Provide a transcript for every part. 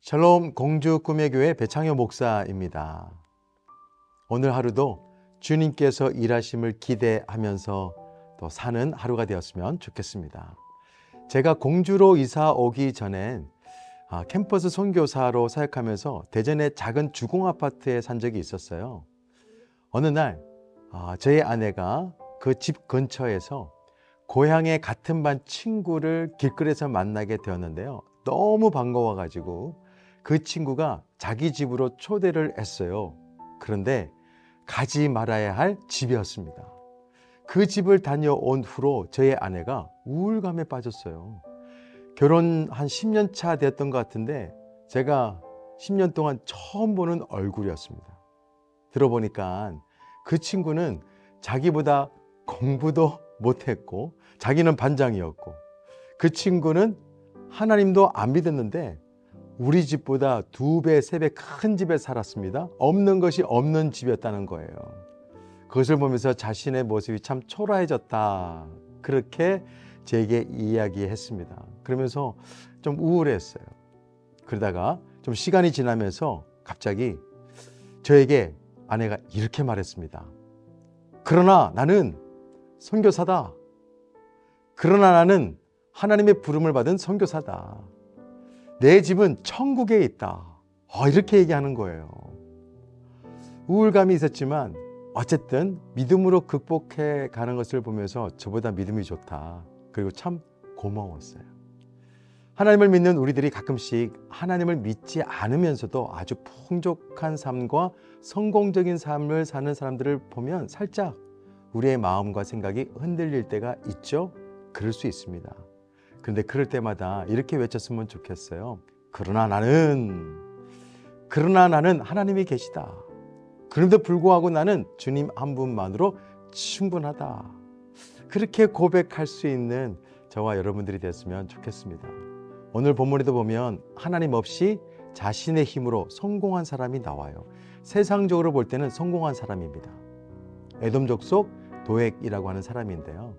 샬롬 공주 꿈의 교회 배창효 목사입니다. 오늘 하루도 주님께서 일하심을 기대하면서 또 사는 하루가 되었으면 좋겠습니다. 제가 공주로 이사 오기 전엔 캠퍼스 선교사로 사역하면서 대전의 작은 주공아파트에 산 적이 있었어요. 어느 날 저희 아내가 그 집 근처에서 고향의 같은 반 친구를 길거리에서 만나게 되었는데요. 너무 반가워가지고 그 친구가 자기 집으로 초대를 했어요. 그런데 가지 말아야 할 집이었습니다. 그 집을 다녀온 후로 저희 아내가 우울감에 빠졌어요. 결혼 한 10년 차 됐던 것 같은데 제가 10년 동안 처음 보는 얼굴이었습니다. 들어보니까 그 친구는 자기보다 공부도 못했고 자기는 반장이었고 그 친구는 하나님도 안 믿었는데 우리 집보다 2배, 3배 큰 집에 살았습니다. 없는 것이 없는 집이었다는 거예요. 그것을 보면서 자신의 모습이 참 초라해졌다. 그렇게 제게 이야기했습니다. 그러면서 좀 우울했어요. 그러다가 좀 시간이 지나면서 갑자기 저에게 아내가 이렇게 말했습니다. 그러나 나는 선교사다. 그러나 나는 하나님의 부름을 받은 선교사다. 내 집은 천국에 있다. 이렇게 얘기하는 거예요. 우울감이 있었지만 어쨌든 믿음으로 극복해 가는 것을 보면서 저보다 믿음이 좋다. 그리고 참 고마웠어요. 하나님을 믿는 우리들이 가끔씩 하나님을 믿지 않으면서도 아주 풍족한 삶과 성공적인 삶을 사는 사람들을 보면 살짝 우리의 마음과 생각이 흔들릴 때가 있죠. 그럴 수 있습니다. 그런데 그럴 때마다 이렇게 외쳤으면 좋겠어요. 그러나 나는 하나님이 계시다. 그런데도 불구하고 나는 주님 한 분만으로 충분하다. 그렇게 고백할 수 있는 저와 여러분들이 됐으면 좋겠습니다. 오늘 본문에도 보면 하나님 없이 자신의 힘으로 성공한 사람이 나와요. 세상적으로 볼 때는 성공한 사람입니다. 에돔 족속 도액이라고 하는 사람인데요.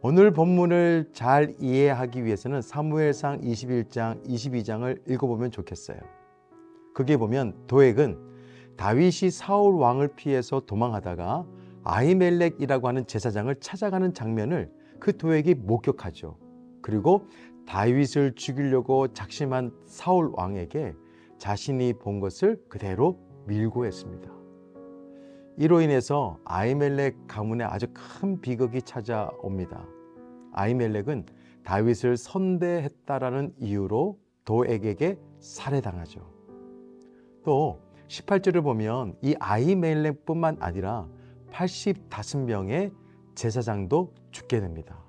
오늘 본문을 잘 이해하기 위해서는 사무엘상 21장, 22장을 읽어보면 좋겠어요. 거기에 보면 도액은 다윗이 사울 왕을 피해서 도망하다가 아히멜렉이라고 하는 제사장을 찾아가는 장면을 그 도액이 목격하죠. 그리고 다윗을 죽이려고 작심한 사울 왕에게 자신이 본 것을 그대로 밀고했습니다. 이로 인해서 아히멜렉 가문에 아주 큰 비극이 찾아옵니다. 아히멜렉은 다윗을 선대했다라는 이유로 도액에게 살해당하죠. 또 18절을 보면 이 아히멜렉뿐만 아니라 85명의 제사장도 죽게 됩니다.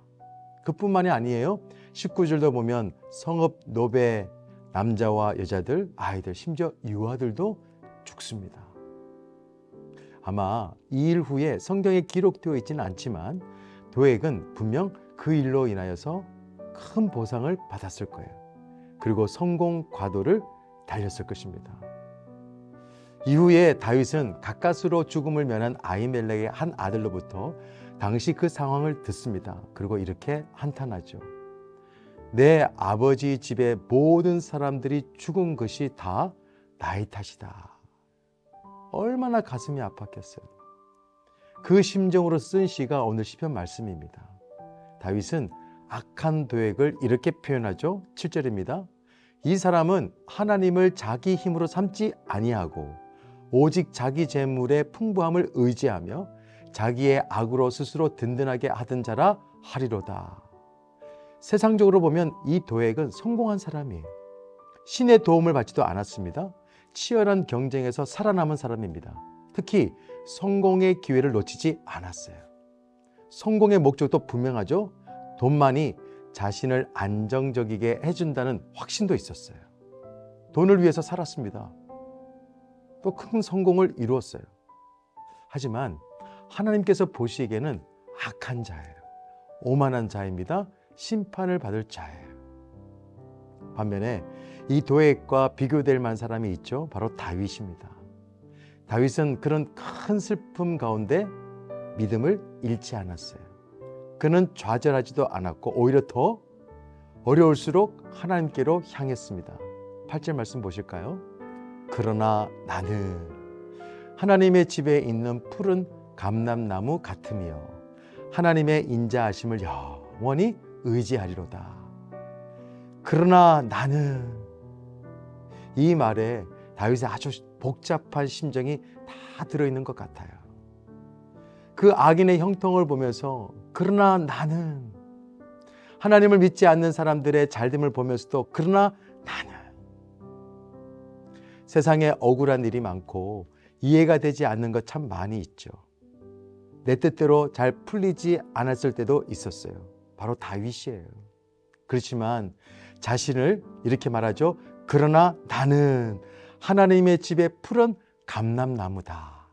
그뿐만이 아니에요. 19절도 보면 성읍 노베 남자와 여자들, 아이들, 심지어 유아들도 죽습니다. 아마 이 일 후에 성경에 기록되어 있지는 않지만 도액은 분명 그 일로 인하여서 큰 보상을 받았을 거예요. 그리고 성공 과도를 달렸을 것입니다. 이후에 다윗은 가까스로 죽음을 면한 아히멜렉의 한 아들로부터 당시 그 상황을 듣습니다. 그리고 이렇게 한탄하죠. 내 아버지 집의 모든 사람들이 죽은 것이 다 나의 탓이다. 얼마나 가슴이 아팠겠어요. 그 심정으로 쓴 시가 오늘 시편 말씀입니다. 다윗은 악한 도액을 이렇게 표현하죠. 7절입니다. 이 사람은 하나님을 자기 힘으로 삼지 아니하고 오직 자기 재물의 풍부함을 의지하며 자기의 악으로 스스로 든든하게 하던 자라 하리로다. 세상적으로 보면 이 도액은 성공한 사람이에요. 신의 도움을 받지도 않았습니다. 치열한 경쟁에서 살아남은 사람입니다. 특히 성공의 기회를 놓치지 않았어요. 성공의 목적도 분명하죠. 돈만이 자신을 안정적이게 해준다는 확신도 있었어요. 돈을 위해서 살았습니다. 또 큰 성공을 이루었어요. 하지만 하나님께서 보시기에는 악한 자예요. 오만한 자입니다. 심판을 받을 자예요. 반면에 이 도액과 비교될 만한 사람이 있죠. 바로 다윗입니다. 다윗은 그런 큰 슬픔 가운데 믿음을 잃지 않았어요. 그는 좌절하지도 않았고 오히려 더 어려울수록 하나님께로 향했습니다. 8절 말씀 보실까요? 그러나 나는 하나님의 집에 있는 푸른 감람나무 같으며 하나님의 인자하심을 영원히 의지하리로다. 그러나 나는, 이 말에 다윗의 아주 복잡한 심정이 다 들어있는 것 같아요. 그 악인의 형통을 보면서 그러나 나는, 하나님을 믿지 않는 사람들의 잘됨을 보면서도 그러나 나는, 세상에 억울한 일이 많고 이해가 되지 않는 것 참 많이 있죠. 내 뜻대로 잘 풀리지 않았을 때도 있었어요. 바로 다윗이에요. 그렇지만 자신을 이렇게 말하죠. 그러나 나는 하나님의 집에 푸른 감람나무다.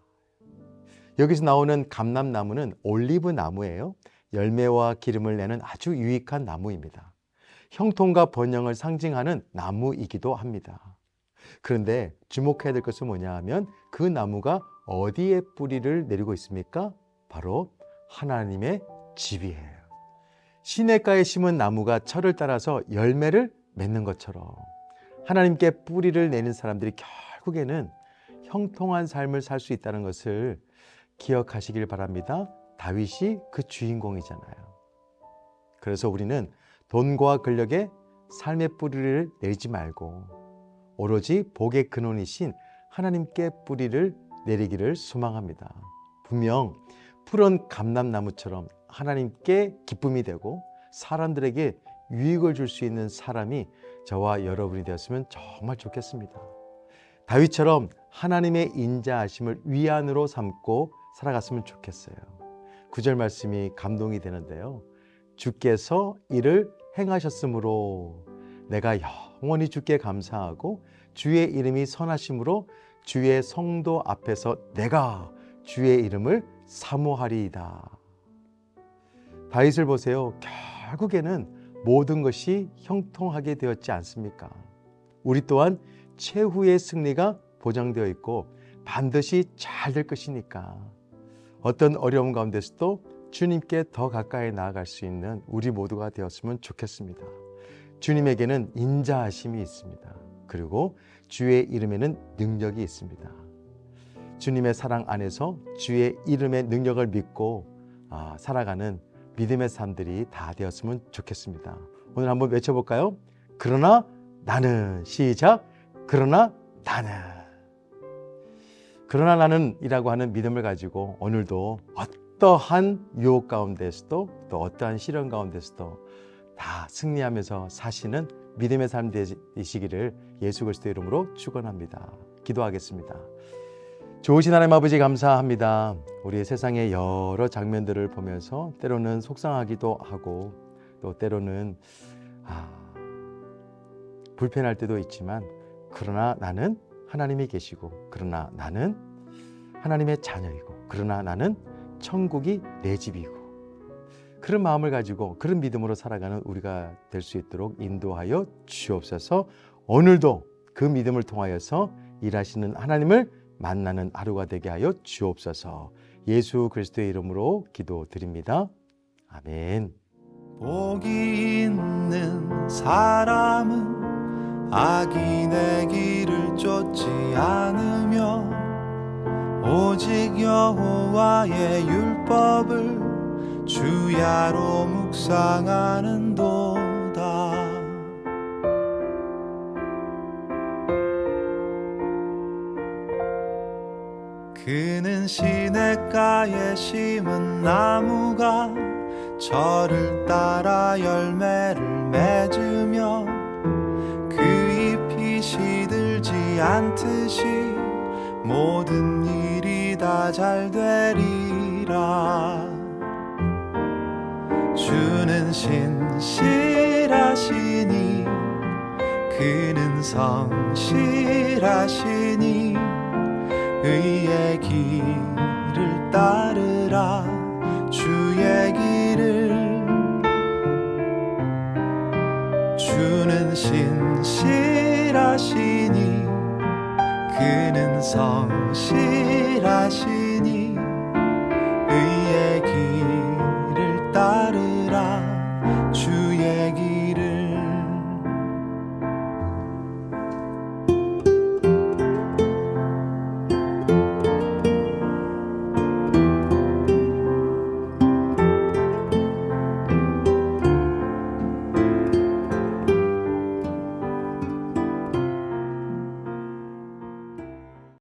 여기서 나오는 감람나무는 올리브 나무예요. 열매와 기름을 내는 아주 유익한 나무입니다. 형통과 번영을 상징하는 나무이기도 합니다. 그런데 주목해야 될 것은 뭐냐 하면 그 나무가 어디에 뿌리를 내리고 있습니까? 바로 하나님의 집이에요. 시냇가에 심은 나무가 철을 따라서 열매를 맺는 것처럼 하나님께 뿌리를 내는 사람들이 결국에는 형통한 삶을 살 수 있다는 것을 기억하시길 바랍니다. 다윗이 그 주인공이잖아요. 그래서 우리는 돈과 권력에 삶의 뿌리를 내리지 말고 오로지 복의 근원이신 하나님께 뿌리를 내리기를 소망합니다. 분명 푸른 감람나무처럼 하나님께 기쁨이 되고 사람들에게 유익을 줄 수 있는 사람이 저와 여러분이 되었으면 정말 좋겠습니다. 다윗처럼 하나님의 인자하심을 위안으로 삼고 살아갔으면 좋겠어요. 9절 말씀이 감동이 되는데요. 주께서 이를 행하셨으므로 내가 영원히 주께 감사하고 주의 이름이 선하심으로 주의 성도 앞에서 내가 주의 이름을 사모하리이다. 다윗을 보세요. 결국에는 모든 것이 형통하게 되었지 않습니까? 우리 또한 최후의 승리가 보장되어 있고 반드시 잘 될 것이니까 어떤 어려움 가운데서도 주님께 더 가까이 나아갈 수 있는 우리 모두가 되었으면 좋겠습니다. 주님에게는 인자하심이 있습니다. 그리고 주의 이름에는 능력이 있습니다. 주님의 사랑 안에서 주의 이름의 능력을 믿고 살아가는 믿음의 삶들이 다 되었으면 좋겠습니다. 오늘 한번 외쳐볼까요? 그러나 나는, 시작. 그러나 나는. 그러나 나는 이라고 하는 믿음을 가지고 오늘도 어떠한 유혹 가운데서도 또 어떠한 시련 가운데서도 다 승리하면서 사시는 믿음의 삶 되시기를 예수 그리스도의 이름으로 축원합니다. 기도하겠습니다. 좋으신 하나님 아버지 감사합니다. 우리 세상의 여러 장면들을 보면서 때로는 속상하기도 하고 또 때로는 불편할 때도 있지만 그러나 나는 하나님이 계시고 그러나 나는 하나님의 자녀이고 그러나 나는 천국이 내 집이고 그런 마음을 가지고 그런 믿음으로 살아가는 우리가 될 수 있도록 인도하여 주옵소서. 오늘도 그 믿음을 통하여서 일하시는 하나님을 만나는 하루가 되게 하여 주옵소서. 예수 그리스도의 이름으로 기도드립니다. 아멘. 복이 있는 사람은 악인의 길을 쫓지 않으며 오직 여호와의 율법을 주야로 묵상하는도다. 그는 시냇가에 심은 나무가 철을 따라 열매를 맺으며 그 잎이 시들지 않듯이 모든 일이 다 잘 되리라. 주는 신실하시니 그는 성실하시니 의의 길을 따르라. 주의 길을 주는 신실하시니 그는 성실하시니